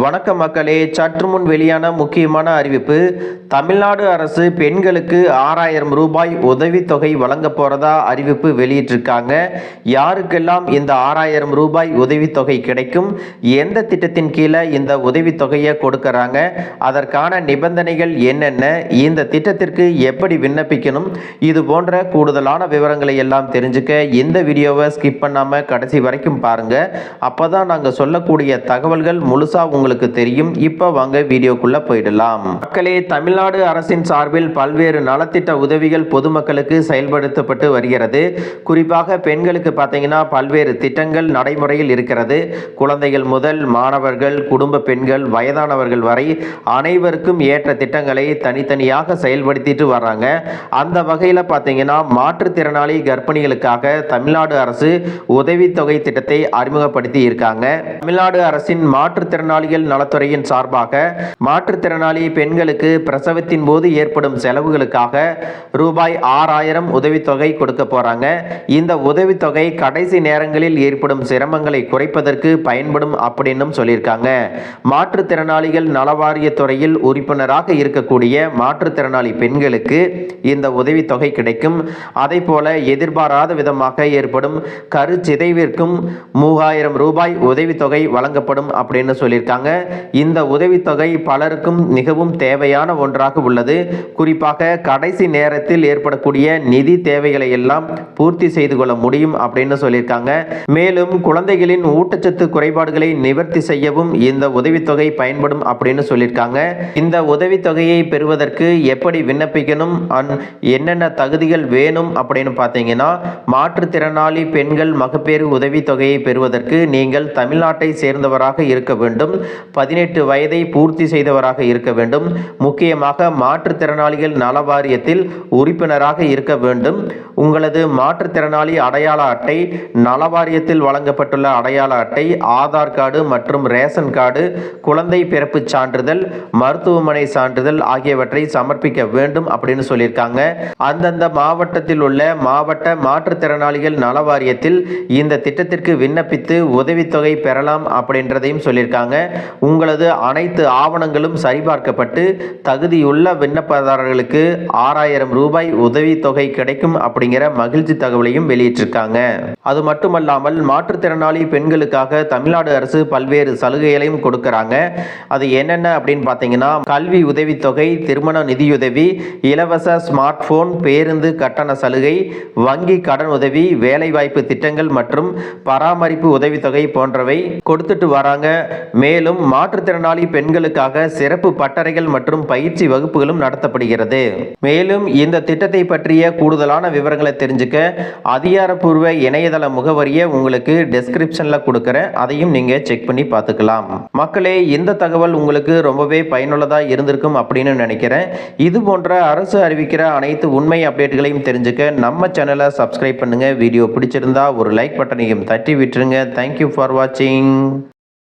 வணக்கம் மக்களே, சற்று முன் வெளியான முக்கியமான அறிவிப்பு. தமிழ்நாடு அரசு பெண்களுக்கு 6000 ரூபாய் உதவித்தொகை வழங்க போறதா அறிவிப்பு வெளியிட்டிருக்காங்க. யாருக்கெல்லாம் இந்த 6000 ரூபாய் உதவித்தொகை கிடைக்கும், எந்த திட்டத்தின் கீழே இந்த உதவித்தொகையை கொடுக்கறாங்க, அதற்கான நிபந்தனைகள் என்னென்ன, இந்த திட்டத்திற்கு எப்படி விண்ணப்பிக்கணும், இது போன்ற கூடுதலான விவரங்களை எல்லாம் தெரிஞ்சுக்க இந்த வீடியோவை ஸ்கிப் பண்ணாம கடைசி வரைக்கும் பாருங்க. அப்பதான் நாங்க சொல்லக்கூடிய தகவல்கள் முழுசா உங்களுக்கு தெரியும். இப்ப வாங்க வீடியோக்குள்ள போயிடலாம். மக்களே, தமிழ்நாடு அரசின் சார்பில் பல்வேறு நலத்திட்ட உதவிகள் பொதுமக்களுக்கு செயல்படுத்தப்பட்டு வருகிறது. குறிப்பாக பெண்களுக்கு பார்த்தீங்கன்னா பல்வேறு திட்டங்கள் நடைமுறையில் இருக்கிறது. குழந்தைகள் முதல் மாணவர்கள், குடும்ப பெண்கள், வயதானவர்கள் வரை அனைவருக்கும் ஏற்ற திட்டங்களை தனித்தனியாக செயல்படுத்திட்டு வர்றாங்க. அந்த வகையில் பார்த்தீங்கன்னா மாற்றுத்திறனாளி கர்ப்பிணிகளுக்காக தமிழ்நாடு அரசு உதவித்தொகை திட்டத்தை அறிமுகப்படுத்தி இருக்காங்க. தமிழ்நாடு அரசின் மாற்றுத்திறனாளிகள் நலத்துறையின் சார்பாக மாற்றுத்திறனாளி பெண்களுக்கு பிரசவத்தின் போது ஏற்படும் செலவுகளுக்காக ரூபாய் 6000 உதவித்தொகை கொடுக்க போறாங்க. இந்த உதவித்தொகை கடைசி நேரங்களில் ஏற்படும் சிரமங்களை குறைப்பதற்கு பயன்படும் அப்படின்னு சொல்லியிருக்காங்க. மாற்றுத்திறனாளிகள் நலவாரியத்துறையில் உறுப்பினராக இருக்கக்கூடிய மாற்றுத்திறனாளி பெண்களுக்கு இந்த உதவித்தொகை கிடைக்கும். அதை போல எதிர்பாராத விதமாக ஏற்படும் கருச்சிதைவிற்கும் 3000 ரூபாய் உதவித்தொகை வழங்கப்படும் அப்படின்னு சொல்லியிருக்காங்க. இந்த உதவித்தொகை பலருக்கும் மிகவும் தேவையான ஒன்றாக உள்ளது. குறிப்பாக கடைசி நேரத்தில் ஏற்படக்கூடிய நிதி தேவைகளை எல்லாம் பூர்த்தி செய்து கொள்ள முடியும் அப்படின்னு சொல்லியிருக்காங்க. மேலும் குழந்தைகளின் ஊட்டச்சத்து குறைபாடுகளை நிவர்த்தி செய்யவும் இந்த உதவித்தொகை பயன்படும் அப்படின்னு சொல்லியிருக்காங்க. இந்த உதவித்தொகையை பெறுவதற்கு எப்படி விண்ணப்பிக்கணும், என்னென்ன தகுதிகள் வேணும் அப்படின்னு பார்த்தீங்கன்னா, மாற்றுத்திறனாளி பெண்கள் மகப்பேறு உதவித்தொகையை பெறுவதற்கு நீங்கள் தமிழ்நாட்டை சேர்ந்தவராக இருக்க வேண்டும். 18 வயதை பூர்த்தி செய்தவராக இருக்க வேண்டும். முக்கியமாக மாற்றுத்திறனாளிகள் நல வாரியத்தில் உறுப்பினராக இருக்க வேண்டும். உங்களது மாற்றுத்திறனாளி அடையாள அட்டை, நல வாரியத்தில் வழங்கப்பட்டுள்ள அடையாள அட்டை, ஆதார் கார்டு மற்றும் ரேஷன் கார்டு, குழந்தை பிறப்பு சான்றிதழ், மருத்துவமனை சான்றிதழ் ஆகியவற்றை சமர்ப்பிக்க வேண்டும் அப்படின்னு சொல்லியிருக்காங்க. அந்தந்த மாவட்டத்தில் உள்ள மாவட்ட மாற்றுத்திறனாளிகள் நல வாரியத்தில் இந்த திட்டத்திற்கு விண்ணப்பித்து உதவித்தொகை பெறலாம் அப்படின்றதையும் சொல்லியிருக்காங்க. உங்களது அனைத்து ஆவணங்களும் சரிபார்க்கப்பட்டு தகுதியுள்ள விண்ணப்பதாரர்களுக்கு 6000 ரூபாய் உதவித்தொகை கிடைக்கும் அப்படிங்கிற மகிழ்ச்சி தகவலையும் வெளியிட்டிருக்காங்க. அது மட்டுமல்லாமல் மாற்றுத்திறனாளி பெண்களுக்காக தமிழ்நாடு அரசு பல்வேறு சலுகைகளையும் கொடுக்கறாங்க. அது என்னென்ன அப்படின்னு பார்த்தீங்கன்னா, கல்வி உதவித்தொகை, திருமண நிதியுதவி, இலவச ஸ்மார்ட் போன், பேருந்து கட்டண சலுகை, வங்கி கடன் உதவி, வேலைவாய்ப்பு திட்டங்கள் மற்றும் பராமரிப்பு உதவித்தொகை போன்றவை கொடுத்துட்டு வராங்க. மேலும் மாற்றுத்திறனாளி பெண்களுக்காக சிறப்பு பட்டறைகள் மற்றும் பயிற்சி வகுப்புகளும் நடத்தப்படுகிறது. மேலும் இந்த திட்டத்தை பற்றிய கூடுதலான விவரங்களை தெரிஞ்சுக்க அதிகாரப்பூர்வ இணையதள முகவரியை உங்களுக்கு டெஸ்கிரிப்ஷன்ல கொடுக்கிறேன். அதையும் நீங்க செக் பண்ணி பார்த்துக்கலாம். மக்களே, இந்த தகவல் உங்களுக்கு ரொம்பவே பயனுள்ளதா இருந்திருக்கும் அப்படின்னு நினைக்கிறேன். இது போன்ற அரசு அறிவிக்கிற அனைத்து உண்மை அப்டேட்டுகளையும் தெரிஞ்சுக்க நம்ம சேனலை சப்ஸ்கிரைப் பண்ணுங்க. வீடியோ பிடிச்சிருந்தா ஒரு லைக் பட்டனையும் தட்டி விட்டுருங்க. தேங்க்யூ ஃபார் வாட்சிங்.